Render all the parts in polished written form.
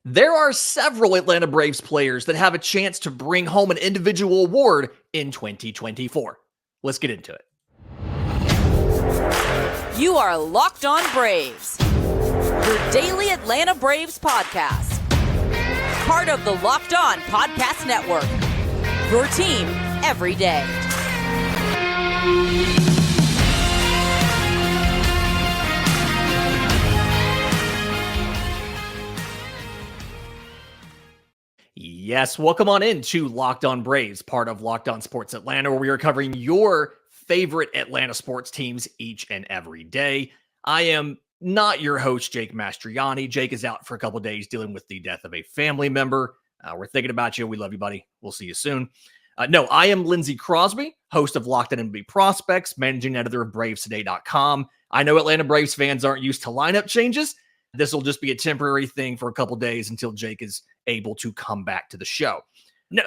There are several Atlanta Braves players that have a chance to bring home an individual award in 2024. Let's get into it. You are Locked On Braves, your daily Atlanta Braves podcast. Part of the Locked On Podcast Network, your team every day. Yes, welcome on in to Locked On Braves, part of Locked On Sports Atlanta, where we are covering your favorite Atlanta sports teams each and every day. I am not your host, Jake Mastriani. Jake is out for a couple of days dealing with the death of a family member. We're thinking about you. We love you, buddy. We'll see you soon. I am Lindsay Crosby, host of Locked On MLB Prospects, managing editor of BravesToday.com. I know Atlanta Braves fans aren't used to lineup changes. This will just be a temporary thing for a couple of days until Jake is able to come back to the show. Now,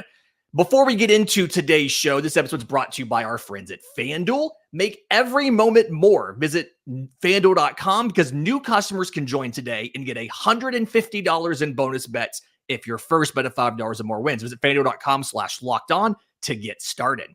before we get into today's show, this episode is brought to you by our friends at FanDuel. Make every moment more. Visit FanDuel.com because new customers can join today and get $150 in bonus bets if your first bet of $5 or more wins. Visit FanDuel.com/lockedon to get started.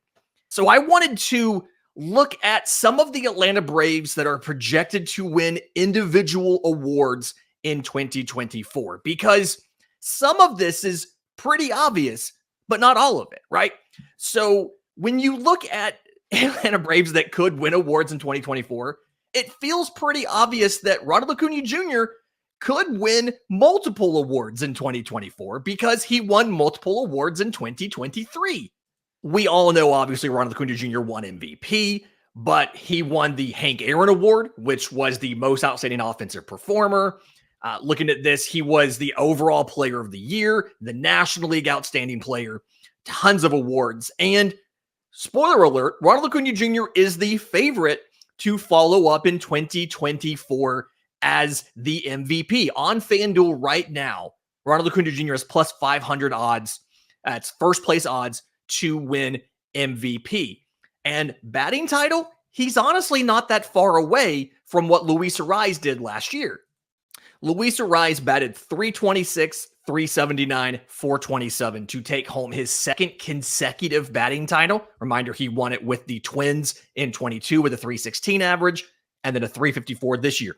So I wanted to look at some of the Atlanta Braves that are projected to win individual awards in 2024 because some of this is pretty obvious, but not all of it, right? So when you look at Atlanta Braves that could win awards in 2024, it feels pretty obvious that Ronald Acuña Jr. could win multiple awards in 2024 because he won multiple awards in 2023. We all know, obviously, Ronald Acuña Jr. won MVP, but he won the Hank Aaron Award, which was the most outstanding offensive performer. Looking at this, he was the overall player of the year, the National League outstanding player, tons of awards. And spoiler alert, Ronald Acuña Jr. is the favorite to follow up in 2024 as the MVP. On FanDuel right now, Ronald Acuña Jr. is plus 500 odds. That's first place odds to win MVP. And batting title, he's honestly not that far away from what Luis Arraez did last year. Luis Arraez batted .326, .379, .427 to take home his second consecutive batting title. Reminder, he won it with the Twins in 22 with a .316 average and then a .354 this year.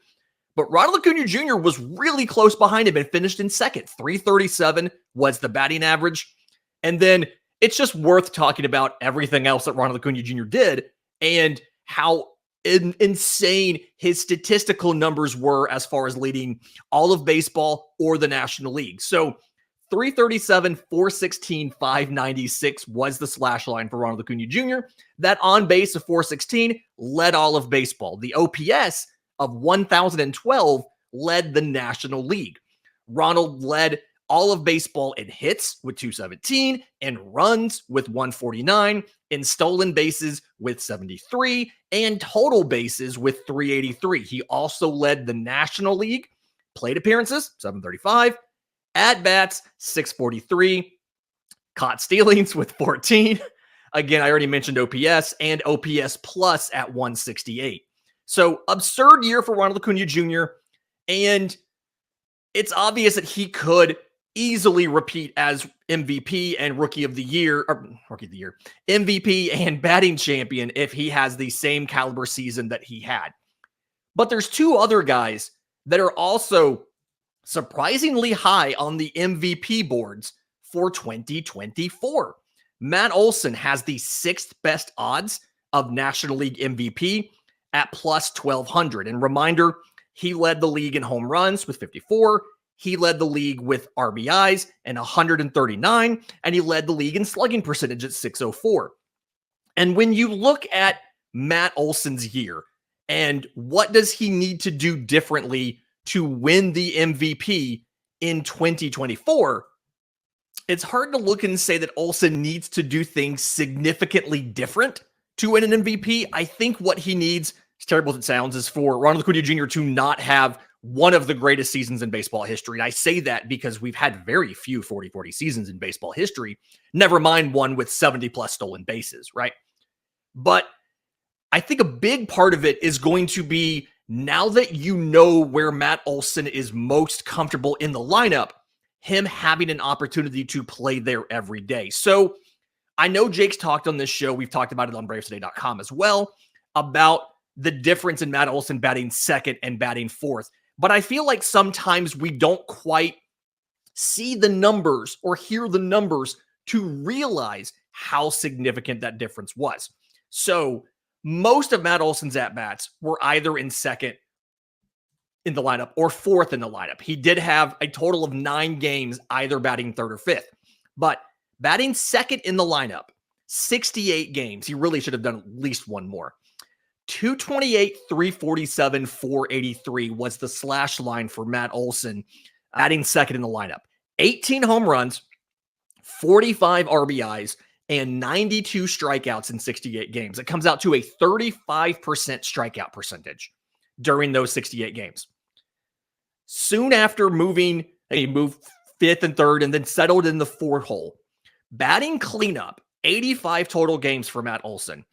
But Ronald Acuña Jr. was really close behind him and finished in second. .337 was the batting average. And then it's just worth talking about everything else that Ronald Acuña Jr. did and how insane his statistical numbers were as far as leading all of baseball or the National League. So .337, .416, .596 was the slash line for Ronald Acuña Jr. That on base of .416 led all of baseball. The OPS of 1,012 led the National League. Ronald led all of baseball in hits with 217, in runs with 149, in stolen bases with 73, and total bases with 383. He also led the National League, plate appearances, 735, at-bats, 643, caught stealings with 14. Again, I already mentioned OPS, and OPS plus at 168. So absurd year for Ronald Acuña Jr., and it's obvious that he could easily repeat as MVP and MVP and batting champion if he has the same caliber season that he had. But there's two other guys that are also surprisingly high on the MVP boards for 2024. Matt Olson has the sixth best odds of National League MVP at plus 1,200. And reminder, he led the league in home runs with 54. He led the league with RBIs and 139, and he led the league in slugging percentage at 604. And when you look at Matt Olson's year and what does he need to do differently to win the MVP in 2024, it's hard to look and say that Olson needs to do things significantly different to win an MVP. I think what he needs, as terrible as it sounds, is for Ronald Acuña Jr. to not have one of the greatest seasons in baseball history. And I say that because we've had very few 40-40 seasons in baseball history, never mind one with 70-plus stolen bases, right? But I think a big part of it is going to be, now that you know where Matt Olson is most comfortable in the lineup, him having an opportunity to play there every day. So I know Jake's talked on this show. We've talked about it on bravestoday.com as well, about the difference in Matt Olson batting second and batting fourth. But I feel like sometimes we don't quite see the numbers or hear the numbers to realize how significant that difference was. So most of Matt Olson's at-bats were either in second in the lineup or fourth in the lineup. He did have a total of 9 games either batting third or fifth. But batting second in the lineup, 68 games. He really should have done at least one more. 228, 347, 483 was the slash line for Matt Olson, batting second in the lineup. 18 home runs, 45 RBIs, and 92 strikeouts in 68 games. It comes out to a 35% strikeout percentage during those 68 games. Soon after he moved fifth and third and then settled in the fourth hole. Batting cleanup, 85 total games for Matt Olson.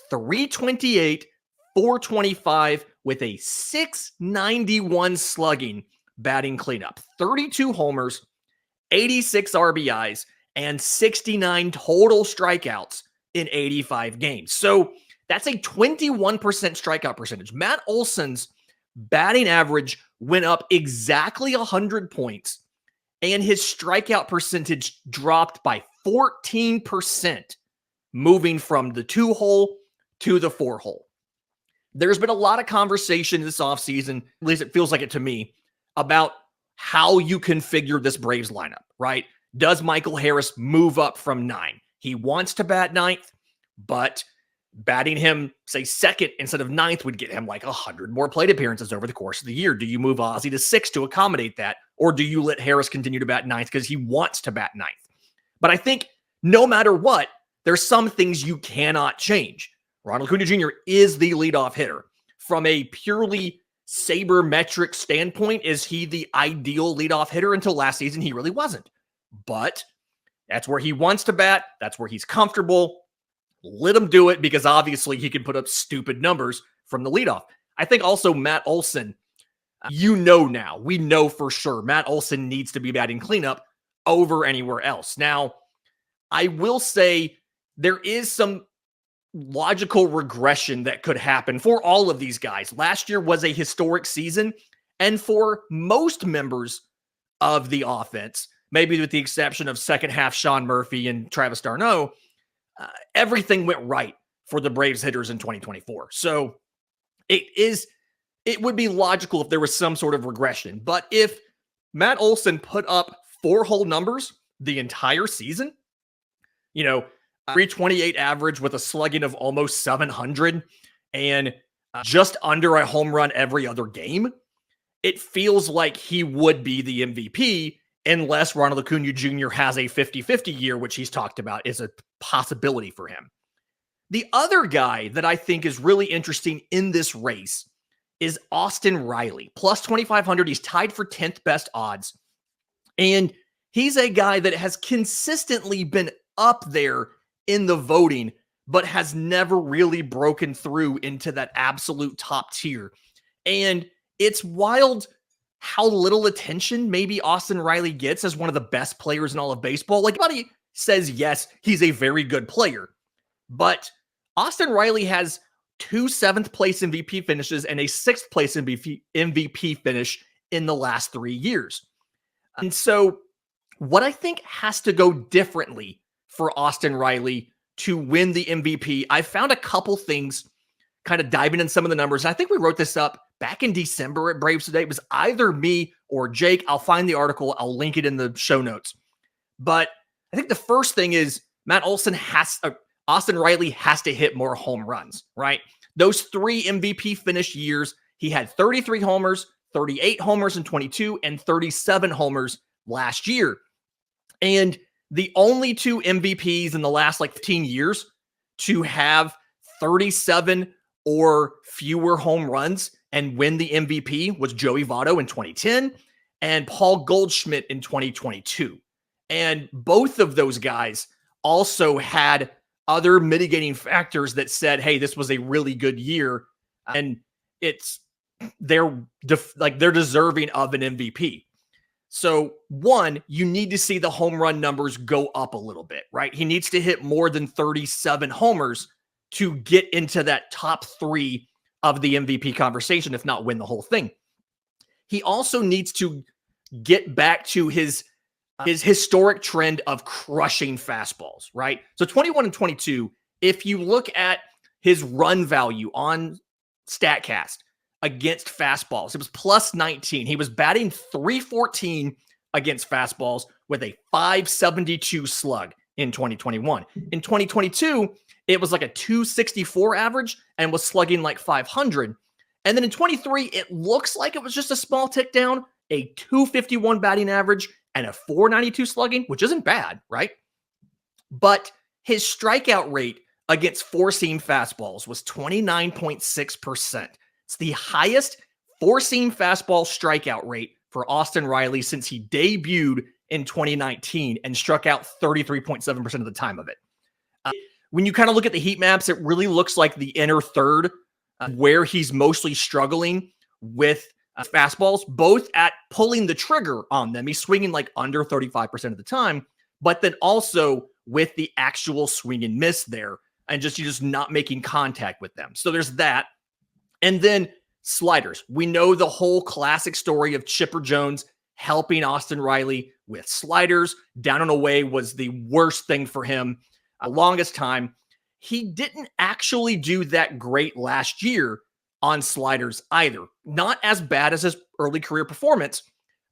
328, 425 with a 691 slugging batting cleanup. 32 homers, 86 RBIs, and 69 total strikeouts in 85 games. So that's a 21% strikeout percentage. Matt Olson's batting average went up exactly 100 points, and his strikeout percentage dropped by 14%, moving from the 2-hole to the 4-hole. There's been a lot of conversation this offseason, at least it feels like it to me, about how you configure this Braves lineup, right? Does Michael Harris move up from 9? He wants to bat 9th, but batting him, say, second instead of 9th would get him like 100 more plate appearances over the course of the year. Do you move Ozzie to 6 to accommodate that? Or do you let Harris continue to bat 9th because he wants to bat 9th? But I think no matter what, there's some things you cannot change. Ronald Acuña Jr. is the leadoff hitter. From a purely sabermetric standpoint, is he the ideal leadoff hitter? Until last season, he really wasn't. But that's where he wants to bat. That's where he's comfortable. Let him do it, because obviously he can put up stupid numbers from the leadoff. I think also Matt Olson, we know for sure Matt Olson needs to be batting cleanup over anywhere else. Now, I will say there is some logical regression that could happen for all of these guys. Last year was a historic season, and for most members of the offense, maybe with the exception of second half Sean Murphy and Travis d'Arnaud, everything went right for the Braves hitters in 2024. So it would be logical if there was some sort of regression. But if Matt Olson put up 4-hole numbers the entire season, 328 average with a slugging of almost 700 and just under a home run every other game, it feels like he would be the MVP unless Ronald Acuña Jr. has a 50-50 year, which he's talked about is a possibility for him. The other guy that I think is really interesting in this race is Austin Riley. Plus 2,500. He's tied for 10th best odds. And he's a guy that has consistently been up there in the voting, but has never really broken through into that absolute top tier. And it's wild how little attention maybe Austin Riley gets as one of the best players in all of baseball. Like, everybody says, yes, he's a very good player, but Austin Riley has 2 7th-place MVP finishes and a 6th-place MVP finish in the last 3 years. And so what I think has to go differently for Austin Riley to win the MVP, I found a couple things kind of diving in some of the numbers. I think we wrote this up back in December at Braves Today. It was either me or Jake. I'll find the article. I'll link it in the show notes. But I think the first thing is Austin Riley has to hit more home runs, right? Those 3 MVP finish years, he had 33 homers, 38 homers in 22, and 37 homers last year. And the only 2 MVPs in the last 15 years to have 37 or fewer home runs and win the MVP was Joey Votto in 2010 and Paul Goldschmidt in 2022. And both of those guys also had other mitigating factors that said, hey, this was a really good year. And they're deserving of an MVP. So one, you need to see the home run numbers go up a little bit, right? He needs to hit more than 37 homers to get into that top 3 of the MVP conversation, if not win the whole thing. He also needs to get back to his historic trend of crushing fastballs, right? So 21 and 22, if you look at his run value on StatCast against fastballs, it was plus 19. He was batting .314 against fastballs with a .572 slug in 2021. In 2022, it was like a .264 average and was slugging like .500. And then in 23, it looks like it was just a small tick down, a .251 batting average and a .492 slugging, which isn't bad, right? But his strikeout rate against four-seam fastballs was 29.6%. It's the highest four-seam fastball strikeout rate for Austin Riley since he debuted in 2019 and struck out 33.7% of the time of it. When you kind of look at the heat maps, it really looks like the inner third where he's mostly struggling with fastballs, both at pulling the trigger on them. He's swinging like under 35% of the time, but then also with the actual swing and miss there and you're just not making contact with them. So there's that. And then sliders. We know the whole classic story of Chipper Jones helping Austin Riley with sliders. Down and away was the worst thing for him the longest time. He didn't actually do that great last year on sliders either. Not as bad as his early career performance,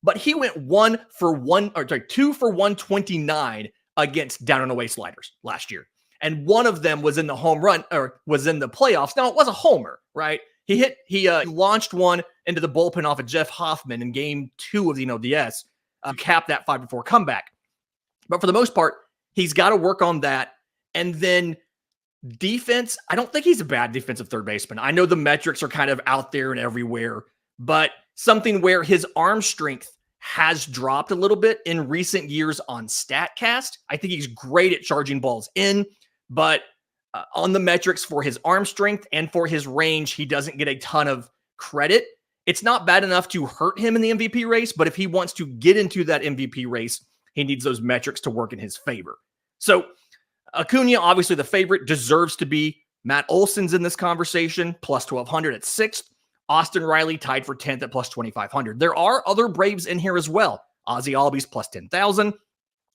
but he went 2 for 129 against down and away sliders last year. And one of them was in the home run or was in the playoffs. Now it was a homer, right? He launched one into the bullpen off of Jeff Hoffman in game 2 of the NLDS to cap that 5-4 comeback. But for the most part, he's got to work on that. And then defense, I don't think he's a bad defensive third baseman. I know the metrics are kind of out there and everywhere, but something where his arm strength has dropped a little bit in recent years on StatCast. I think he's great at charging balls in, but on the metrics for his arm strength and for his range, he doesn't get a ton of credit. It's not bad enough to hurt him in the MVP race, but if he wants to get into that MVP race, he needs those metrics to work in his favor. So Acuña, obviously the favorite, deserves to be. Matt Olson's in this conversation, plus 1,200 at 6th. Austin Riley tied for 10th at plus 2,500. There are other Braves in here as well. Ozzie Albies plus 10,000.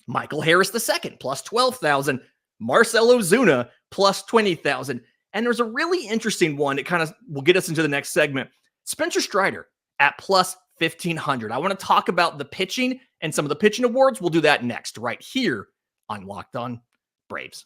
Michael Harris II plus 12,000. Marcell Ozuna plus 20,000. And there's a really interesting one that kind of will get us into the next segment. Spencer Strider at plus 1,500. I want to talk about the pitching and some of the pitching awards. We'll do that next, right here on Locked On Braves.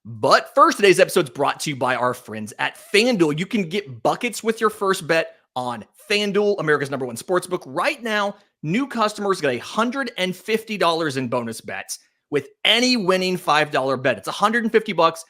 But first, today's episode is brought to you by our friends at FanDuel. You can get buckets with your first bet on FanDuel, America's #1 sportsbook. Right now, new customers get $150 in bonus bets with any winning $5 bet. It's $150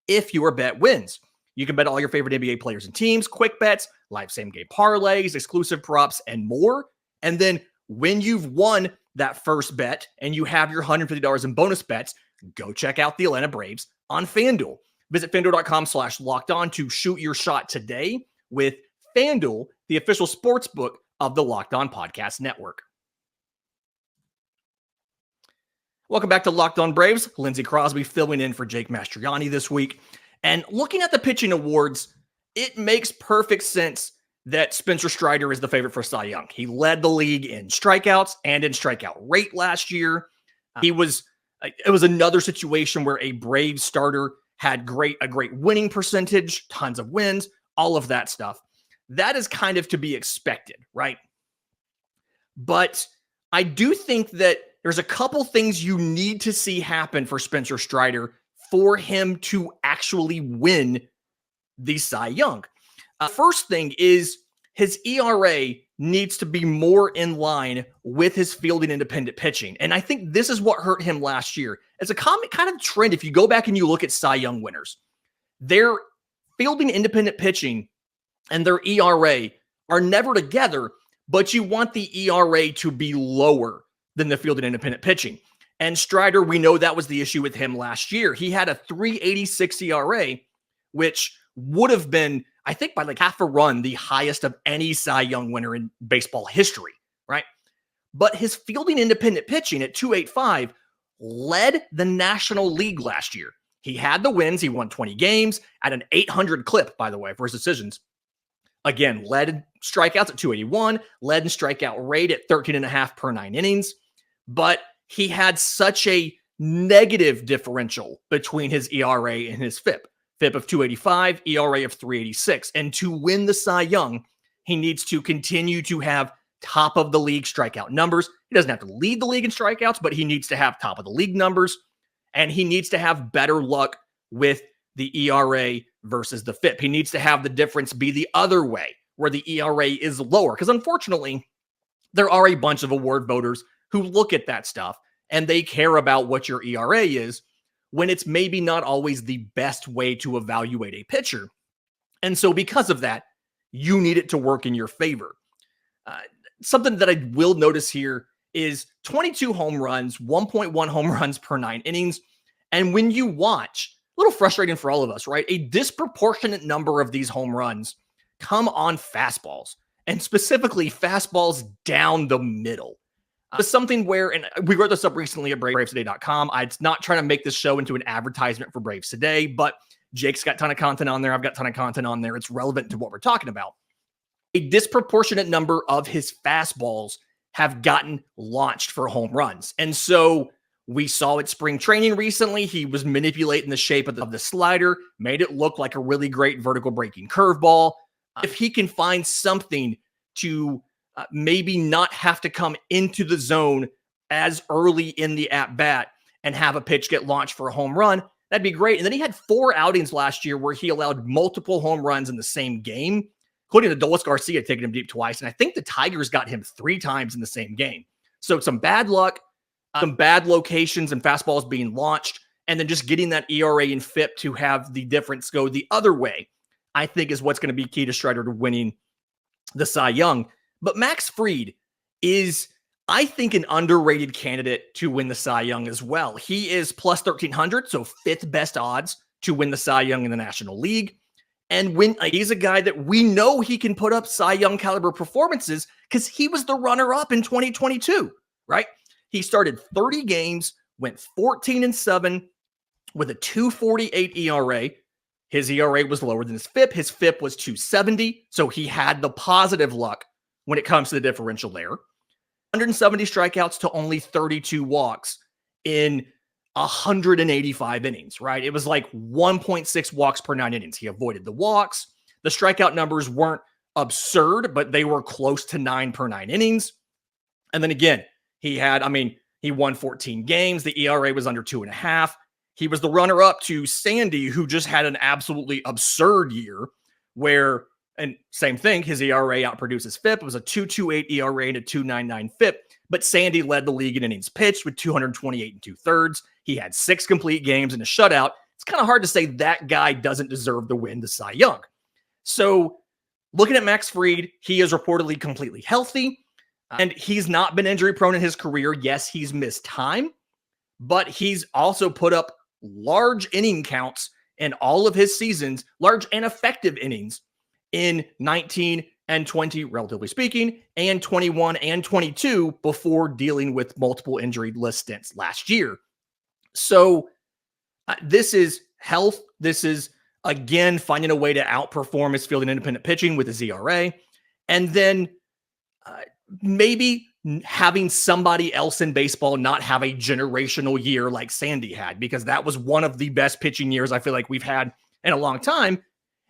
if your bet wins. You can bet all your favorite NBA players and teams, quick bets, live same-game parlays, exclusive props, and more. And then when you've won that first bet and you have your $150 in bonus bets, go check out the Atlanta Braves on FanDuel. Visit FanDuel.com/lockedon to shoot your shot today with FanDuel, the official sports book of the Locked On Podcast Network. Welcome back to Locked On Braves. Lindsay Crosby filling in for Jake Mastriani this week. And looking at the pitching awards, it makes perfect sense that Spencer Strider is the favorite for Cy Young. He led the league in strikeouts and in strikeout rate last year. It was another situation where a Braves starter had a great winning percentage, tons of wins, all of that stuff. That is kind of to be expected, right? But I do think that there's a couple things you need to see happen for Spencer Strider for him to actually win the Cy Young. First thing is his ERA needs to be more in line with his fielding independent pitching. And I think this is what hurt him last year. It's a common kind of trend. If you go back and you look at Cy Young winners, their fielding independent pitching and their ERA are never together, but you want the ERA to be lower than the fielding independent pitching. And Strider, we know that was the issue with him last year. He had a 3.86 ERA, which would have been I think by like half a run, the highest of any Cy Young winner in baseball history, right? But his fielding independent pitching at 285 led the National League last year. He had the wins. He won 20 games at an 800 clip, by the way, for his decisions. Again, led in strikeouts at 281, led in strikeout rate at 13.5 per 9 innings. But he had such a negative differential between his ERA and his FIP. FIP of 285, ERA of 386. And to win the Cy Young, he needs to continue to have top of the league strikeout numbers. He doesn't have to lead the league in strikeouts, but he needs to have top of the league numbers. And he needs to have better luck with the ERA versus the FIP. He needs to have the difference be the other way, where the ERA is lower. Because unfortunately, there are a bunch of award voters who look at that stuff and they care about what your ERA is when it's maybe not always the best way to evaluate a pitcher. And so because of that, you need it to work in your favor. Something that I will notice here is 22 home runs, 1.1 home runs per 9 innings. And when you watch, a little frustrating for all of us, right? A disproportionate number of these home runs come on fastballs, and specifically fastballs down the middle. It's something where, and we wrote this up recently at BravesToday.com. I'm not trying to make this show into an advertisement for Braves Today, but Jake's got a ton of content on there. I've got a ton of content on there. It's relevant to what we're talking about. A disproportionate number of his fastballs have gotten launched for home runs. And so we saw at spring training recently, he was manipulating the shape of the slider, made it look like a really great vertical breaking curveball. If he can find something to maybe not have to come into the zone as early in the at-bat and have a pitch get launched for a home run, that'd be great. And then he had 4 outings last year where he allowed multiple home runs in the same game, including Adolis Garcia taking him deep twice. And I think the Tigers got him 3 times in the same game. So some bad luck, some bad locations and fastballs being launched, and then just getting that ERA and FIP to have the difference go the other way, I think is what's going to be key to Strider to winning the Cy Young. But Max Fried is, I think, an underrated candidate to win the Cy Young as well. He is plus 1,300, so 5th best odds to win the Cy Young in the National League. And when he's a guy that we know he can put up Cy Young caliber performances because he was the runner-up in 2022, right? He started 30 games, went 14-7 with a 2.48 ERA. His ERA was lower than his FIP. His FIP was 2.70, so he had the positive luck when it comes to the differential there. 170 strikeouts to only 32 walks in 185 innings, right? It was like 1.6 walks per 9 innings. He avoided the walks. The strikeout numbers weren't absurd, but they were close to 9 per 9 innings. And then again, he won 14 games. The ERA was under 2.5. He was the runner-up to Sandy, who just had an absolutely absurd year where, and same thing, his ERA outproduces FIP. It was a 2.28 ERA and a 2.99 FIP, but Sandy led the league in innings pitched with 228 2/3. He had 6 complete games and a shutout. It's kind of hard to say that guy doesn't deserve the win to Cy Young. So looking at Max Fried, he is reportedly completely healthy, and he's not been injury prone in his career. Yes, he's missed time, but he's also put up large inning counts in all of his seasons, large and effective innings in 19 and 20, relatively speaking, and 21 and 22 before dealing with multiple injury list stints last year. So this is health. This is, again, finding a way to outperform his field and independent pitching with his ERA. And then maybe having somebody else in baseball not have a generational year like Sandy had, because that was one of the best pitching years I feel like we've had in a long time.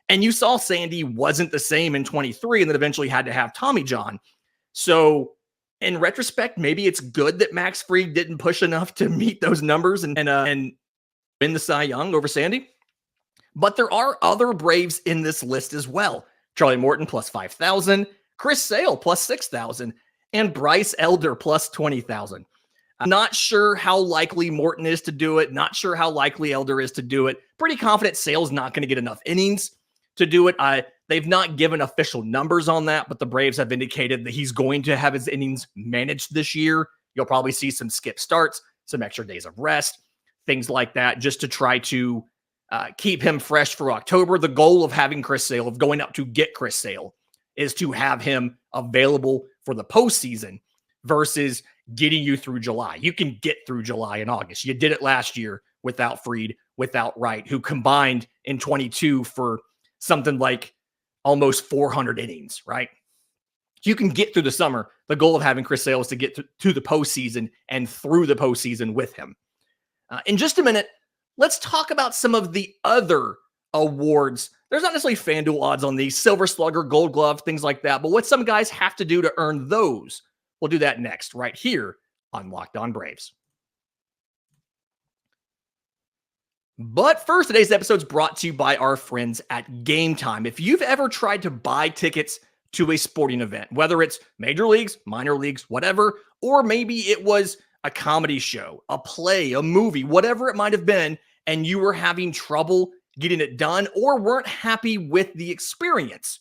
And you saw Sandy wasn't the same in 23 and then eventually had to have Tommy John. So in retrospect, maybe it's good that Max Fried didn't push enough to meet those numbers and win the Cy Young over Sandy. But there are other Braves in this list as well. Charlie Morton plus 5,000, Chris Sale plus 6,000, and Bryce Elder plus 20,000. I'm not sure how likely Morton is to do it. Not sure how likely Elder is to do it. Pretty confident Sale's not going to get enough innings to do it. They've not given official numbers on that, but the Braves have indicated that he's going to have his innings managed this year. You'll probably see some skip starts, some extra days of rest, things like that, just to try to keep him fresh for October. The goal of having Chris Sale, of going up to get Chris Sale, is to have him available for the postseason versus getting you through July. You can get through July and August. You did it last year without Fried, without Wright, who combined in 22 for something like almost 400 innings, right? You can get through the summer. The goal of having Chris Sale is to get to the postseason and through the postseason with him. In just a minute, let's talk about some of the other awards. There's not necessarily FanDuel odds on these, Silver Slugger, Gold Glove, things like that, but what some guys have to do to earn those. We'll do that next, right here on Locked On Braves. But first, today's episode is brought to you by our friends at Game Time. If you've ever tried to buy tickets to a sporting event, whether it's major leagues, minor leagues, whatever, or maybe it was a comedy show, a play, a movie, whatever it might have been, and you were having trouble getting it done or weren't happy with the experience,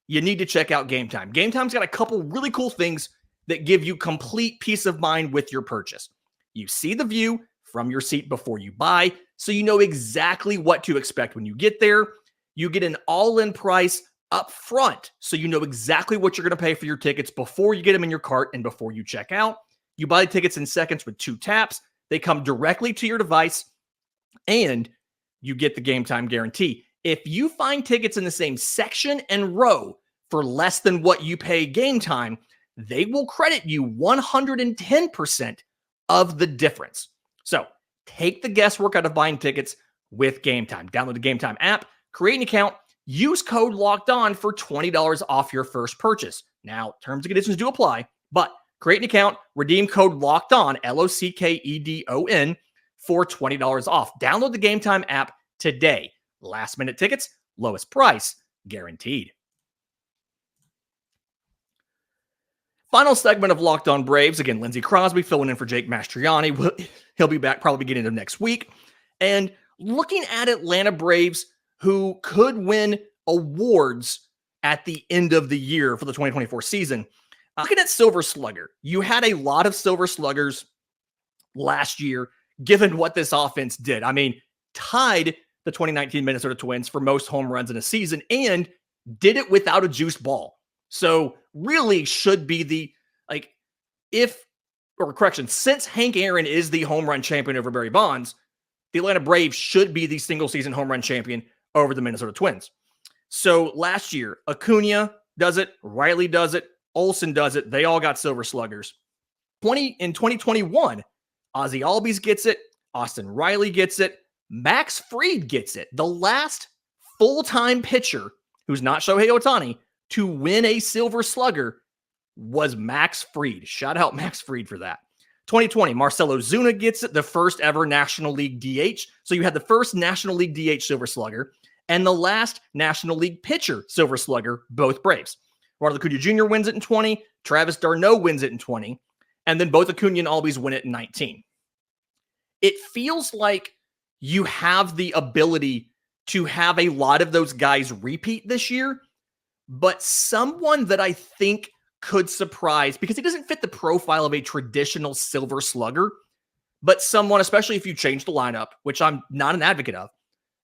you need to check out Game Time. Game Time's got a couple really cool things that give you complete peace of mind with your purchase. You see the view from your seat before you buy, so you know exactly what to expect when you get there. You get an all-in price up front, so you know exactly what you're going to pay for your tickets before you get them in your cart and before you check out. You buy the tickets in seconds with 2 taps. They come directly to your device, and you get the Game Time guarantee. If you find tickets in the same section and row for less than what you pay Game Time, they will credit you 110% of the difference. So take the guesswork out of buying tickets with Game Time. Download the Game Time app, create an account, use code Locked On for $20 off your first purchase. Now, terms and conditions do apply, but create an account, redeem code Locked On, LOCKEDON, for $20 off. Download the Game Time app today. Last minute tickets, lowest price, guaranteed. Final segment of Locked On Braves. Again, Lindsay Crosby filling in for Jake Mastriani. He'll be back probably beginning of next week. And looking at Atlanta Braves, who could win awards at the end of the year for the 2024 season. Looking at Silver Slugger, you had a lot of Silver Sluggers last year, given what this offense did. I mean, tied the 2019 Minnesota Twins for most home runs in a season and did it without a juiced ball. So really should be the, since Hank Aaron is the home run champion over Barry Bonds, the Atlanta Braves should be the single season home run champion over the Minnesota Twins. So last year, Acuña does it, Riley does it, Olson does it. They all got Silver Sluggers. In 2021, Ozzie Albies gets it, Austin Riley gets it, Max Fried gets it. The last full-time pitcher who's not Shohei Ohtani to win a Silver Slugger was Max Fried. Shout out Max Fried for that. 2020, Marcell Ozuna gets it, the first ever National League DH. So you had the first National League DH Silver Slugger and the last National League pitcher Silver Slugger, both Braves. Ronald Acuña Jr. wins it in 20, Travis d'Arnaud wins it in 20, and then both Acuña and Albies win it in 19. It feels like you have the ability to have a lot of those guys repeat this year, but someone that I think could surprise, because he doesn't fit the profile of a traditional Silver Slugger, but someone, especially if you change the lineup, which I'm not an advocate of,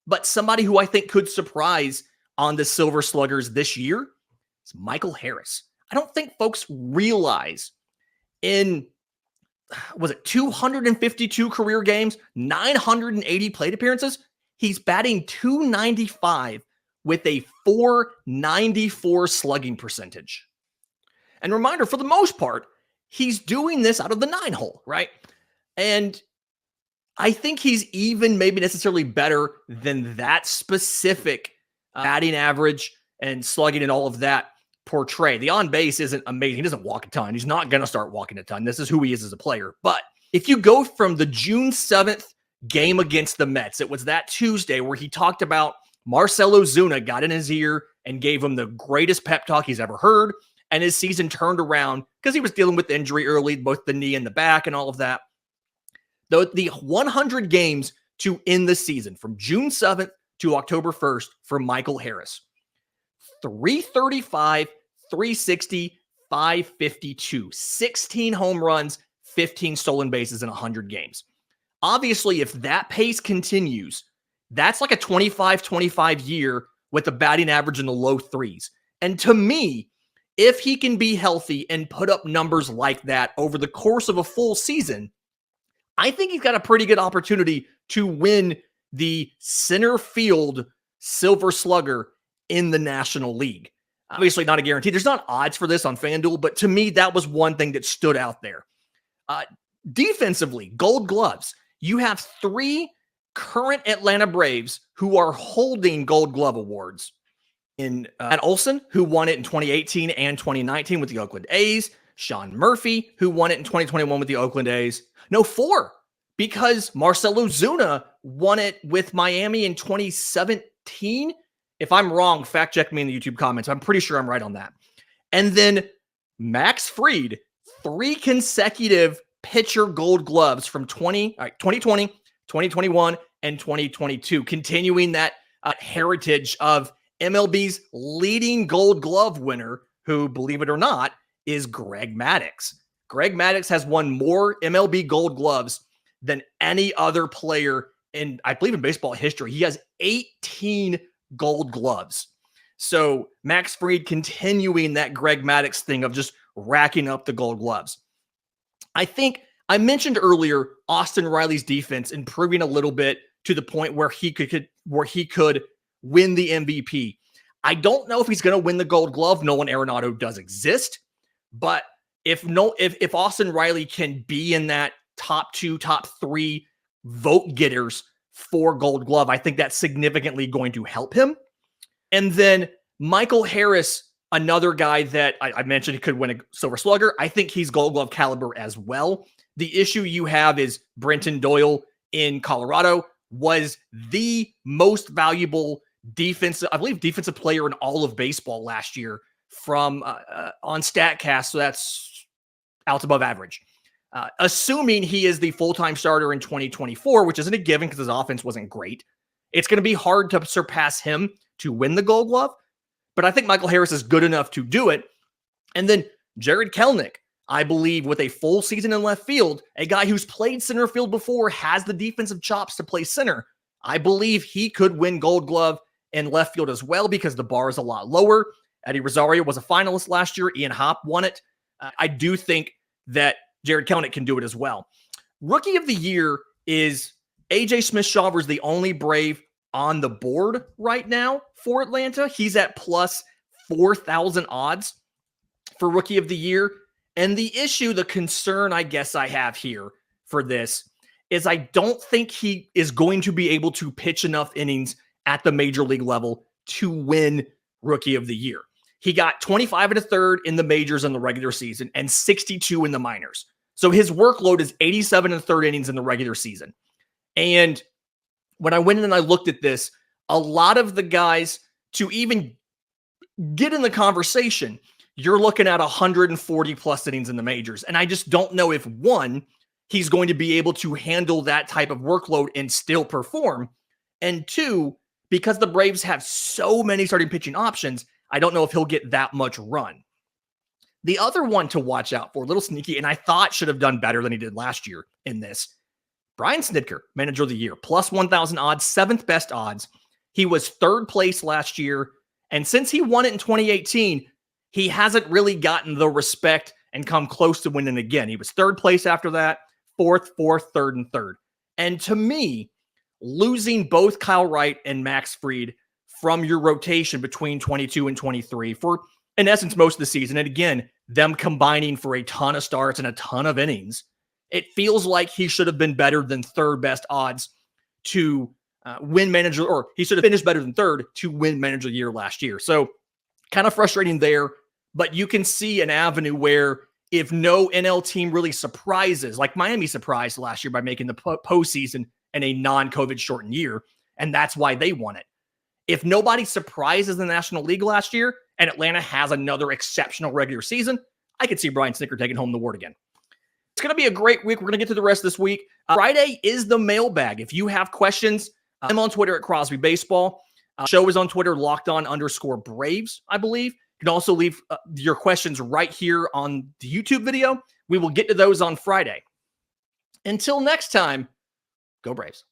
but somebody who I think could surprise on the Silver Sluggers this year is Michael Harris. I don't think folks realize in, 252 career games, 980 plate appearances, he's batting .295 with a .494 slugging percentage. And reminder, for the most part, he's doing this out of the 9-hole, right? And I think he's even maybe necessarily better than that specific batting average and slugging and all of that portray. The on base isn't amazing. He doesn't walk a ton. He's not going to start walking a ton. This is who he is as a player. But if you go from the June 7th game against the Mets, it was that Tuesday where he talked about Marcell Ozuna got in his ear and gave him the greatest pep talk he's ever heard. And his season turned around because he was dealing with injury early, both the knee and the back and all of that. The 100 games to end the season from June 7th to October 1st for Michael Harris. 335, 360, 552. 16 home runs, 15 stolen bases in 100 games. Obviously, if that pace continues, That's like a 25-25 year with a batting average in the low threes. And to me, if he can be healthy and put up numbers like that over the course of a full season, I think he's got a pretty good opportunity to win the center field Silver Slugger in the National League. Obviously not a guarantee. There's not odds for this on FanDuel, but to me, that was one thing that stood out there. Defensively, Gold Gloves. You have 3 current Atlanta Braves who are holding Gold Glove awards. In Matt Olson, who won it in 2018 and 2019 with the Oakland A's. Sean Murphy, who won it in 2021 with the Oakland A's. No, 4, because Marcell Ozuna won it with Miami in 2017. If I'm wrong, fact check me in the YouTube comments. I'm pretty sure I'm right on that. And then Max Fried, 3 consecutive pitcher Gold Gloves from 2020, 2021, and 2022, continuing that heritage of MLB's leading Gold Glove winner, who, believe it or not, is Greg Maddux. Greg Maddux has won more MLB Gold Gloves than any other player in, I believe, in baseball history. He has 18 Gold Gloves. So Max Fried continuing that Greg Maddux thing of just racking up the Gold Gloves. I think I mentioned earlier Austin Riley's defense improving a little bit to the point where he could win the MVP. I don't know if he's going to win the Gold Glove. Nolan Arenado does exist, but if Austin Riley can be in that top 2, top 3 vote getters for Gold Glove, I think that's significantly going to help him. And then Michael Harris, another guy that I mentioned could win a Silver Slugger. I think he's Gold Glove caliber as well. The issue you have is Brenton Doyle in Colorado was the most valuable defensive player in all of baseball last year from on StatCast. So that's out above average. Assuming he is the full-time starter in 2024, which isn't a given because his offense wasn't great, it's going to be hard to surpass him to win the Gold Glove. But I think Michael Harris is good enough to do it. And then Jared Kelenic, I believe, with a full season in left field, a guy who's played center field before, has the defensive chops to play center. I believe he could win Gold Glove in left field as well because the bar is a lot lower. Eddie Rosario was a finalist last year. Ian Happ won it. I do think that Jared Kelenic can do it as well. Rookie of the year is AJ Smith-Shawver's the only Brave on the board right now for Atlanta. He's at plus 4,000 odds for Rookie of the Year. And the issue, the concern I guess I have here for this is I don't think he is going to be able to pitch enough innings at the major league level to win Rookie of the Year. He got 25 1/3 in the majors in the regular season and 62 in the minors. So his workload is 87 1/3 innings in the regular season. And when I went in and I looked at this, a lot of the guys to even get in the conversation, you're looking at 140 plus innings in the majors. And I just don't know if, one, he's going to be able to handle that type of workload and still perform. And two, because the Braves have so many starting pitching options, I don't know if he'll get that much run. The other one to watch out for, a little sneaky, and I thought should have done better than he did last year in this, Brian Snitker, Manager of the Year, plus 1,000 odds, 7th best odds. He was 3rd place last year, and since he won it in 2018, he hasn't really gotten the respect and come close to winning again. He was 3rd place after that, 4th, 3rd, and 3rd. And to me, losing both Kyle Wright and Max Fried from your rotation between 22 and 23 for, in essence, most of the season, and again, them combining for a ton of starts and a ton of innings, it feels like he should have been better than 3rd best odds to win Manager, or he should have finished better than 3rd to win Manager of the Year last year. So kind of frustrating there, but you can see an avenue where if no NL team really surprises, like Miami surprised last year by making the postseason in a non-COVID shortened year, and that's why they won it. If nobody surprises the National League last year and Atlanta has another exceptional regular season, I could see Brian Snitker taking home the award again. It's going to be a great week. We're going to get to the rest this week. Friday is the mailbag. If you have questions, I'm on Twitter at Crosby Baseball. Show is on Twitter, _Braves, I believe. You can also leave your questions right here on the YouTube video. We will get to those on Friday. Until next time, go Braves.